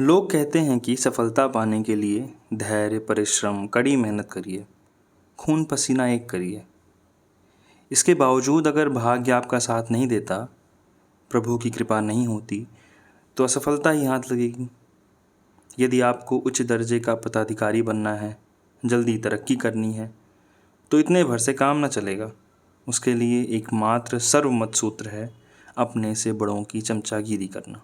लोग कहते हैं कि सफलता पाने के लिए धैर्य, परिश्रम, कड़ी मेहनत करिए, खून पसीना एक करिए। इसके बावजूद अगर भाग्य आपका साथ नहीं देता, प्रभु की कृपा नहीं होती, तो असफलता ही हाथ लगेगी। यदि आपको उच्च दर्जे का पदाधिकारी बनना है, जल्दी तरक्की करनी है, तो इतने भर से काम न चलेगा। उसके लिए एकमात्र सर्वमत सूत्र है अपने से बड़ों की चमचागिरी करना।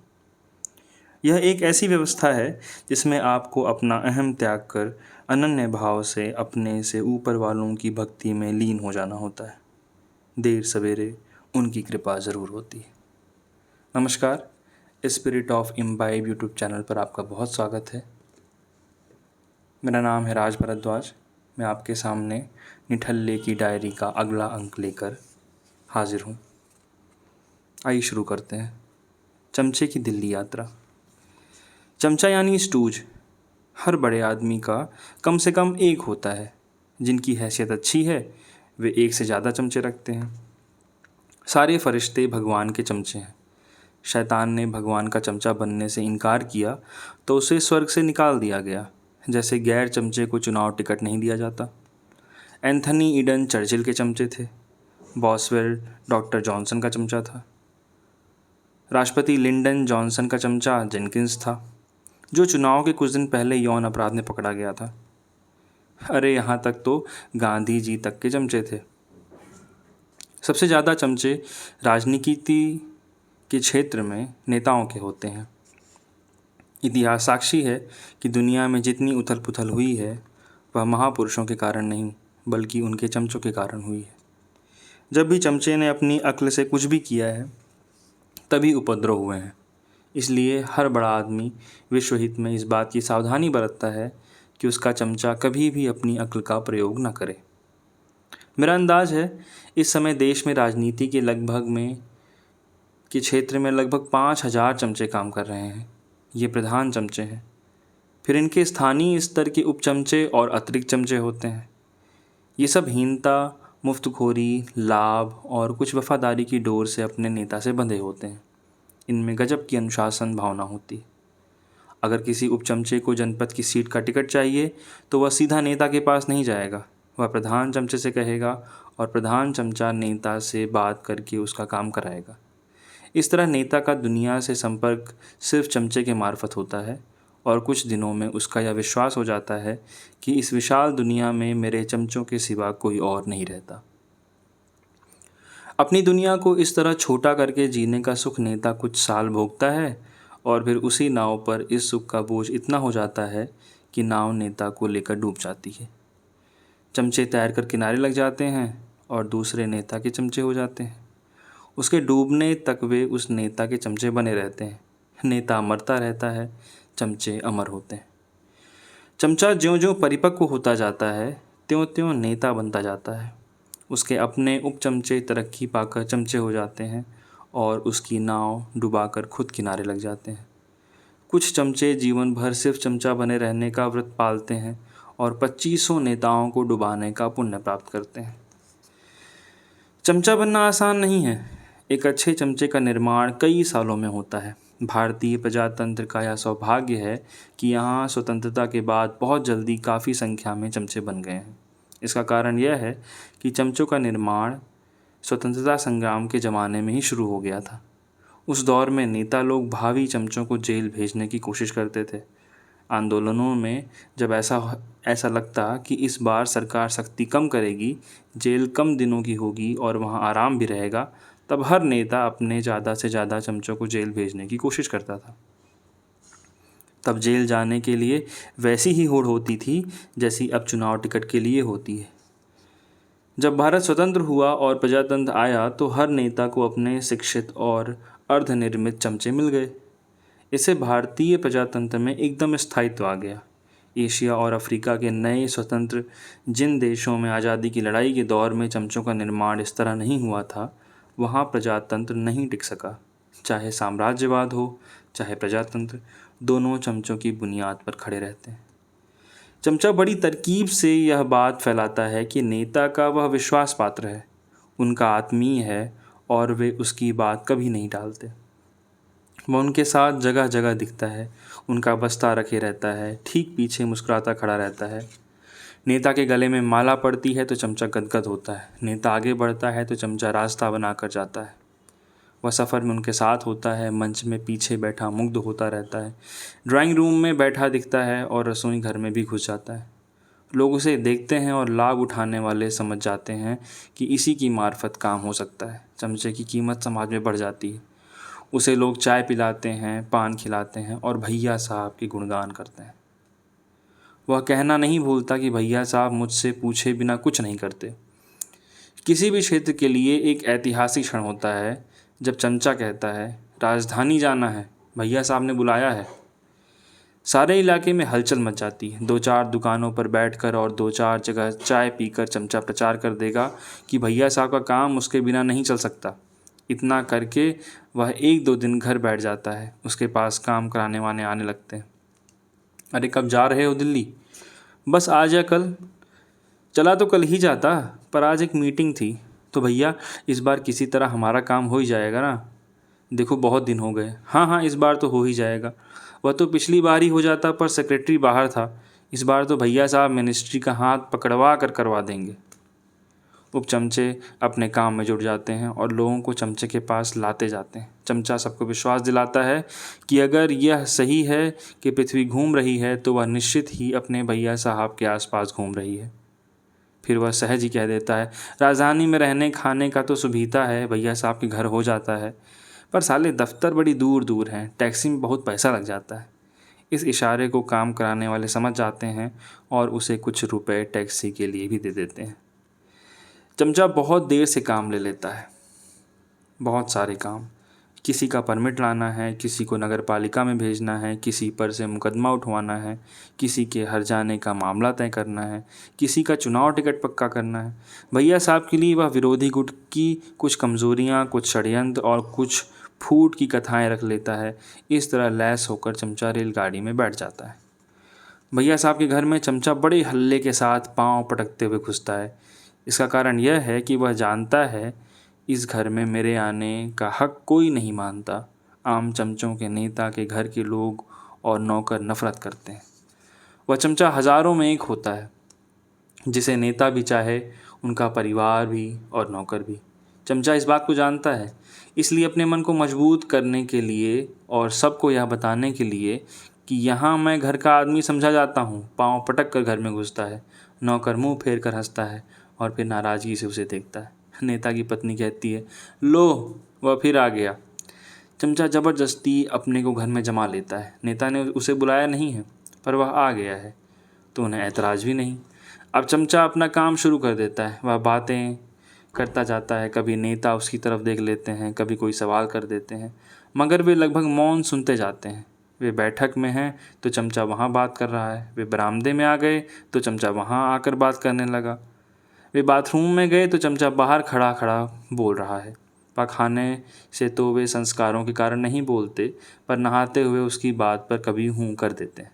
यह एक ऐसी व्यवस्था है जिसमें आपको अपना अहम त्याग कर अनन्य भाव से अपने से ऊपर वालों की भक्ति में लीन हो जाना होता है। देर सवेरे उनकी कृपा ज़रूर होती है। नमस्कार, spirit of imbibe YouTube channel पर आपका बहुत स्वागत है। मेरा नाम है राज भरद्वाज। मैं आपके सामने निठल्ले की डायरी का अगला अंक लेकर हाजिर हूँ। आइए शुरू करते हैं। चमचे की दिल्ली यात्रा। चमचा यानी स्टूज हर बड़े आदमी का कम से कम एक होता है। जिनकी हैसियत अच्छी है वे एक से ज़्यादा चमचे रखते हैं। सारे फरिश्ते भगवान के चमचे हैं। शैतान ने भगवान का चमचा बनने से इनकार किया तो उसे स्वर्ग से निकाल दिया गया, जैसे गैर चमचे को चुनाव टिकट नहीं दिया जाता। एंथनी ईडन चर्चिल के चमचे थे। बॉसवेल डॉक्टर जॉनसन का चमचा था। राष्ट्रपति लिंडन जॉनसन का चमचा जेनकिंस था, जो चुनाव के कुछ दिन पहले यौन अपराध में पकड़ा गया था। अरे यहाँ तक तो गांधी जी तक के चमचे थे। सबसे ज़्यादा चमचे राजनीति के क्षेत्र में नेताओं के होते हैं। इतिहास साक्षी है कि दुनिया में जितनी उथल पुथल हुई है वह महापुरुषों के कारण नहीं बल्कि उनके चमचों के कारण हुई है। जब भी चमचे ने अपनी अक्ल से कुछ भी किया है तभी उपद्रव हुए हैं। इसलिए हर बड़ा आदमी विश्व हित में इस बात की सावधानी बरतता है कि उसका चमचा कभी भी अपनी अक्ल का प्रयोग न करे। मेरा अंदाज है इस समय देश में राजनीति के क्षेत्र में लगभग 5,000 चमचे काम कर रहे हैं। ये प्रधान चमचे हैं। फिर इनके स्थानीय स्तर के उप चमचे और अतिरिक्त चमचे होते हैं। ये सब हीनता, मुफ्तखोरी, लाभ और कुछ वफादारी की डोर से अपने नेता से बंधे होते हैं। इनमें गजब की अनुशासन भावना होती। अगर किसी उपचमचे को जनपद की सीट का टिकट चाहिए तो वह सीधा नेता के पास नहीं जाएगा, वह प्रधान चमचे से कहेगा और प्रधान चमचा नेता से बात करके उसका काम कराएगा। इस तरह नेता का दुनिया से संपर्क सिर्फ चमचे के मार्फत होता है और कुछ दिनों में उसका यह विश्वास हो जाता है कि इस विशाल दुनिया में मेरे चमचों के सिवा कोई और नहीं रहता। अपनी दुनिया को इस तरह छोटा करके जीने का सुख नेता कुछ साल भोगता है और फिर उसी नाव पर इस सुख का बोझ इतना हो जाता है कि नाव नेता को लेकर डूब जाती है। चमचे तैरकर किनारे लग जाते हैं और दूसरे नेता के चमचे हो जाते हैं। उसके डूबने तक वे उस नेता के चमचे बने रहते हैं। नेता मरता रहता है, चमचे अमर होते हैं। चमचा ज्यों-ज्यों परिपक्व होता जाता है त्यों-त्यों नेता बनता जाता है। उसके अपने उपचमचे तरक्की पाकर चमचे हो जाते हैं और उसकी नाव डुबाकर खुद किनारे लग जाते हैं। कुछ चमचे जीवन भर सिर्फ चमचा बने रहने का व्रत पालते हैं और 2500 नेताओं को डुबाने का पुण्य प्राप्त करते हैं। चमचा बनना आसान नहीं है। एक अच्छे चमचे का निर्माण कई सालों में होता है। भारतीय प्रजातंत्र का यह सौभाग्य है कि यहाँ स्वतंत्रता के बाद बहुत जल्दी काफ़ी संख्या में चमचे बन गए हैं। इसका कारण यह है कि चमचों का निर्माण स्वतंत्रता संग्राम के ज़माने में ही शुरू हो गया था। उस दौर में नेता लोग भावी चमचों को जेल भेजने की कोशिश करते थे। आंदोलनों में जब ऐसा लगता कि इस बार सरकार सख्ती कम करेगी, जेल कम दिनों की होगी और वहाँ आराम भी रहेगा, तब हर नेता अपने ज़्यादा से ज़्यादा चमचों को जेल भेजने की कोशिश करता था। तब जेल जाने के लिए वैसी ही होड़ होती थी जैसी अब चुनाव टिकट के लिए होती है। जब भारत स्वतंत्र हुआ और प्रजातंत्र आया तो हर नेता को अपने शिक्षित और अर्धनिर्मित चमचे मिल गए। इससे भारतीय प्रजातंत्र में एकदम स्थायित्व आ गया। एशिया और अफ्रीका के नए स्वतंत्र जिन देशों में आज़ादी की लड़ाई के दौर में चमचों का निर्माण इस तरह नहीं हुआ था, वहाँ प्रजातंत्र नहीं टिक सका। चाहे साम्राज्यवाद हो चाहे प्रजातंत्र, दोनों चमचों की बुनियाद पर खड़े रहते हैं। चमचा बड़ी तरकीब से यह बात फैलाता है कि नेता का वह विश्वास पात्र है, उनका आत्मीय है और वे उसकी बात कभी नहीं टालते। वह उनके साथ जगह जगह दिखता है, उनका बस्ता रखे रहता है, ठीक पीछे मुस्कुराता खड़ा रहता है। नेता के गले में माला पड़ती है तो चमचा गदगद होता है, नेता आगे बढ़ता है तो चमचा रास्ता बनाकर जाता है। वह सफ़र में उनके साथ होता है, मंच में पीछे बैठा मुग्ध होता रहता है, ड्राइंग रूम में बैठा दिखता है और रसोई घर में भी घुस जाता है। लोग उसे देखते हैं और लाभ उठाने वाले समझ जाते हैं कि इसी की मार्फत काम हो सकता है। चमचे की कीमत समाज में बढ़ जाती है। उसे लोग चाय पिलाते हैं, पान खिलाते हैं और भैया साहब के गुणगान करते हैं। वह कहना नहीं भूलता कि भैया साहब मुझसे पूछे बिना कुछ नहीं करते। किसी भी क्षेत्र के लिए एक ऐतिहासिक क्षण होता है जब चमचा कहता है, राजधानी जाना है, भैया साहब ने बुलाया है। सारे इलाके में हलचल मच जाती है। 2-4 दुकानों पर बैठकर और 2-4 जगह चाय पीकर चमचा प्रचार कर देगा कि भैया साहब का काम उसके बिना नहीं चल सकता। इतना करके वह 1-2 दिन घर बैठ जाता है। उसके पास काम कराने वाले आने लगते हैं। अरे कब जा रहे हो दिल्ली? बस आज या कल। चला तो कल ही जाता, पर आज एक मीटिंग थी। तो भैया इस बार किसी तरह हमारा काम हो ही जाएगा ना? देखो बहुत दिन हो गए। हाँ हाँ, इस बार तो हो ही जाएगा। वह तो पिछली बार ही हो जाता, पर सेक्रेटरी बाहर था। इस बार तो भैया साहब मिनिस्ट्री का हाथ पकड़वा कर करवा देंगे। उप चमचे अपने काम में जुट जाते हैं और लोगों को चमचे के पास लाते जाते हैं। चमचा सबको विश्वास दिलाता है कि अगर यह सही है कि पृथ्वी घूम रही है तो वह निश्चित ही अपने भैया साहब के आसपास घूम रही है। फिर वह सहज ही कह देता है, राजधानी में रहने खाने का तो सुविधा है, भैया साहब के घर हो जाता है, पर साले दफ्तर बड़ी दूर दूर हैं, टैक्सी में बहुत पैसा लग जाता है। इस इशारे को काम कराने वाले समझ जाते हैं और उसे कुछ रुपए टैक्सी के लिए भी दे देते हैं। चमचा बहुत देर से काम ले लेता है, बहुत सारे काम। किसी का परमिट लाना है, किसी को नगर पालिका में भेजना है, किसी पर से मुकदमा उठवाना है, किसी के हर जाने का मामला तय करना है, किसी का चुनाव टिकट पक्का करना है। भैया साहब के लिए वह विरोधी गुट की कुछ कमज़ोरियाँ, कुछ षड्यंत्र और कुछ फूट की कथाएं रख लेता है। इस तरह लैस होकर चमचा रेलगाड़ी में बैठ जाता है। भैया साहब के घर में चमचा बड़े हल्ले के साथ पाँव पटकते हुए घुसता है। इसका कारण यह है कि वह जानता है इस घर में मेरे आने का हक कोई नहीं मानता। आम चमचों के नेता के घर के लोग और नौकर नफरत करते हैं। वह चमचा हज़ारों में एक होता है, जिसे नेता भी चाहे, उनका परिवार भी और नौकर भी। चमचा इस बात को जानता है, इसलिए अपने मन को मजबूत करने के लिए और सबको यह बताने के लिए कि यहाँ मैं घर का आदमी समझा जाता हूँ, पाँव पटक कर घर में घुसता है। नौकर मुंह फेर कर हंसता है और फिर नाराज़गी से उसे देखता है। नेता की पत्नी कहती है, लो वह फिर आ गया। चमचा ज़बरदस्ती अपने को घर में जमा लेता है। नेता ने उसे बुलाया नहीं है, पर वह आ गया है तो उन्हें ऐतराज़ भी नहीं। अब चमचा अपना काम शुरू कर देता है। वह बातें करता जाता है, कभी नेता उसकी तरफ देख लेते हैं, कभी कोई सवाल कर देते हैं, मगर वे लगभग मौन सुनते जाते हैं। वे बैठक में हैं तो चमचा वहाँ बात कर रहा है, वे बरामदे में आ गए तो चमचा वहाँ आकर बात करने लगा, वे बाथरूम में गए तो चमचा बाहर खड़ा खड़ा बोल रहा है। पखाने से तो वे संस्कारों के कारण नहीं बोलते, पर नहाते हुए उसकी बात पर कभी हूँ कर देते हैं।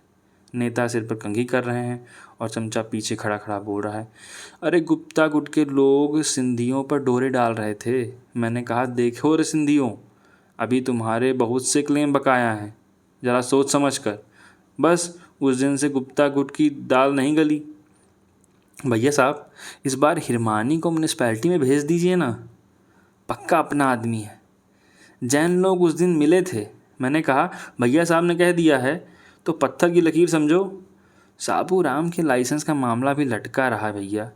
नेता सिर पर कंघी कर रहे हैं और चमचा पीछे खड़ा खड़ा बोल रहा है, अरे गुप्ता गुट के लोग सिंधियों पर डोरे डाल रहे थे। मैंने कहा, देखो रे सिंधियों, अभी तुम्हारे बहुत से क्लेम बकाया हैं, ज़रा सोच समझ कर। बस उस दिन से गुप्ता गुट की दाल नहीं गली। भैया साहब इस बार हिरमानी को म्यूनिसपैलिटी में भेज दीजिए ना, पक्का अपना आदमी है। जैन लोग उस दिन मिले थे, मैंने कहा भैया साहब ने कह दिया है तो पत्थर की लकीर समझो। साबू राम के लाइसेंस का मामला भी लटका रहा है भैया,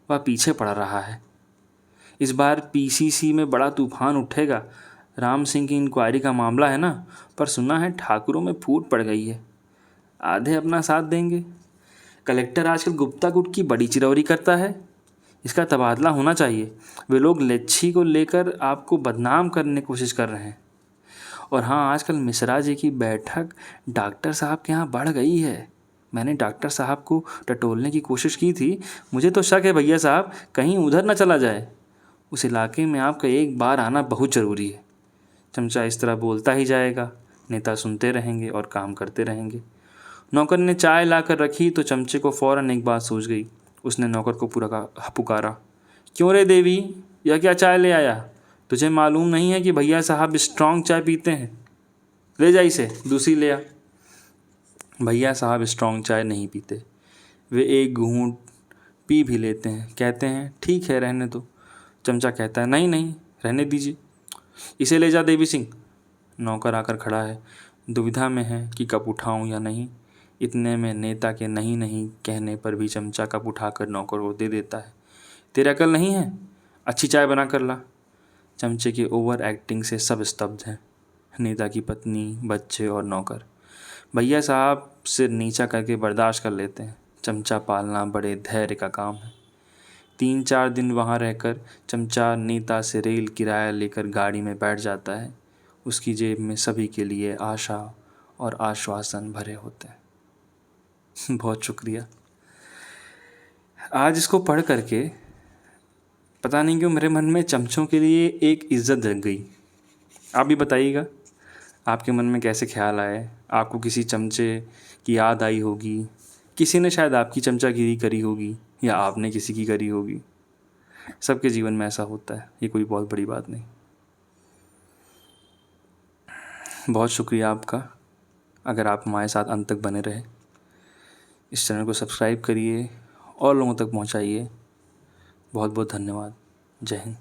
वह पीछे पड़ रहा है। इस बार पीसीसी में बड़ा तूफान उठेगा। राम सिंह की इंक्वायरी का मामला है ना, पर सुना है ठाकुरों में फूट पड़ गई है, आधे अपना साथ देंगे। कलेक्टर आजकल गुप्ता गुट की बड़ी चिरौरी करता है, इसका तबादला होना चाहिए। वे लोग लेच्छी को लेकर आपको बदनाम करने की कोशिश कर रहे हैं। और हाँ, आजकल मिश्रा जी की बैठक डॉक्टर साहब के यहाँ बढ़ गई है। मैंने डॉक्टर साहब को टटोलने की कोशिश की थी, मुझे तो शक है भैया साहब कहीं उधर न चला जाए। उस इलाके में आपका एक बार आना बहुत ज़रूरी है। चमचा इस तरह बोलता ही जाएगा, नेता सुनते रहेंगे और काम करते रहेंगे। नौकर ने चाय लाकर रखी तो चमचे को फ़ौरन एक बात सूझ गई। उसने नौकर को पूरा पुकारा, क्यों रे देवी, यह क्या चाय ले आया? तुझे मालूम नहीं है कि भैया साहब स्ट्रॉन्ग चाय पीते हैं? ले जा इसे, दूसरी ले आ। भैया साहब स्ट्रॉन्ग चाय नहीं पीते। वे एक घूंट पी भी लेते हैं, कहते हैं ठीक है रहने दो। चमचा कहता है नहीं नहीं रहने दीजिए, इसे ले जा देवी सिंह। नौकर आकर खड़ा है, दुविधा में है कि कप उठाऊं या नहीं। इतने में नेता के नहीं नहीं कहने पर भी चमचा कप उठाकर नौकर को दे देता है। तेरे अकल नहीं है, अच्छी चाय बना कर ला। चमचे की ओवर एक्टिंग से सब स्तब्ध हैं, नेता की पत्नी, बच्चे और नौकर। भैया साहब सिर नीचा करके बर्दाश्त कर लेते हैं। चमचा पालना बड़े धैर्य का काम है। 3-4 दिन वहाँ रहकर चमचा नेता से रेल किराया लेकर गाड़ी में बैठ जाता है। उसकी जेब में सभी के लिए आशा और आश्वासन भरे होते हैं। बहुत शुक्रिया। आज इसको पढ़ करके पता नहीं क्यों मेरे मन में चमचों के लिए एक इज़्ज़त जग गई। आप भी बताइएगा आपके मन में कैसे ख्याल आए। आपको किसी चमचे की याद आई होगी, किसी ने शायद आपकी चमचागिरी करी होगी या आपने किसी की करी होगी। सबके जीवन में ऐसा होता है, ये कोई बहुत बड़ी बात नहीं। बहुत शुक्रिया आपका। अगर आप हमारे साथ अंत तक बने रहे, इस चैनल को सब्सक्राइब करिए और लोगों तक पहुंचाइए। बहुत बहुत धन्यवाद। जय हिंद।